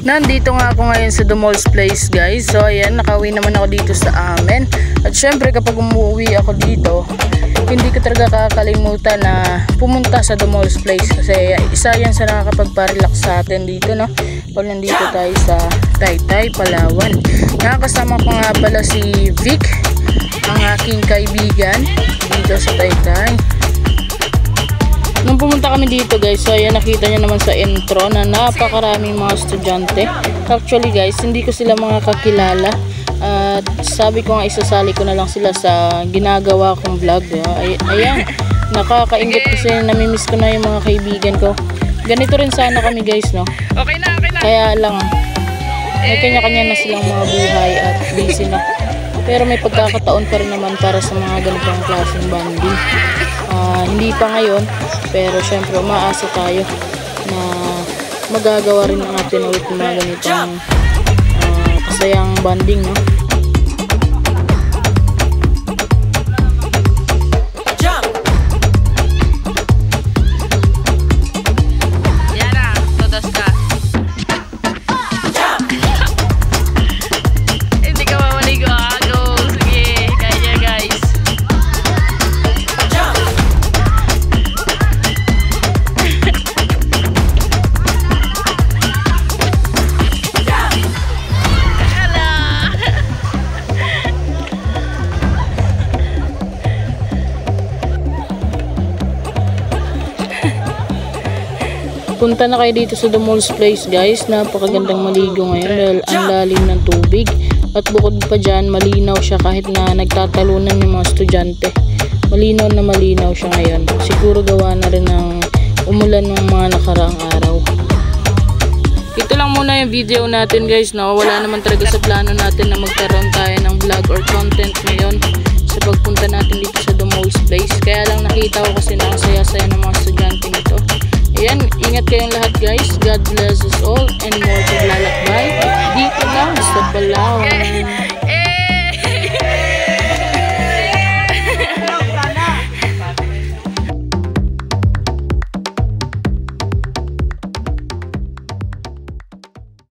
Nandito nga ako ngayon sa Dumol's Place, guys. So ayan, nakauwi naman ako dito sa amin. At syempre kapag umuwi ako dito, hindi ko talaga kakalimutan na pumunta sa Dumol's Place. Kasi isa yan sa nakakapagparelax sa atin dito, no? Pag nandito tayo sa Taytay, Palawan. Nakakasama ko nga pala si Vic, ang aking kaibigan dito sa Taytay. Nung pumunta kami dito, guys, so ayan, nakita nyo naman sa intro na napakaraming mga estudyante. Actually, guys, hindi ko sila mga kakilala. At sabi ko nga, isasali ko na lang sila sa ginagawa kong vlog. Ayan, nakakaingit kasi namimiss ko na yung mga kaibigan ko. Ganito rin sana kami, guys, no? Okay na. Kaya lang, may kanya-kanya na silang mga buhay at busy na. Pero may pagkakataon pa rin naman para sa mga ganitong klaseng bonding. Hindi pa ngayon, pero syempre umaasa tayo na magagawa rin natin ulit mga ganitong kasayang bonding, no? Punta na kayo dito sa Dumol's Place, guys. Napakagandang maligo ngayon dahil ang lalim ng tubig. At bukod pa dyan, malinaw siya kahit na nagtatalunan yung mga estudyante. Malinaw na malinaw siya ngayon. Siguro gawa na rin ng umulan ng mga nakaraang araw. Ito lang muna yung video natin, guys, no? Wala naman talaga sa plano natin na magkaroon tayo ng vlog or content ngayon sa pagpunta natin dito sa Dumol's Place. Kaya lang nakita ko kasi nakasaya-saya ng mga estudyante nito. Ayan, ingat kayong lahat, guys. God bless us all and more paglalakbay.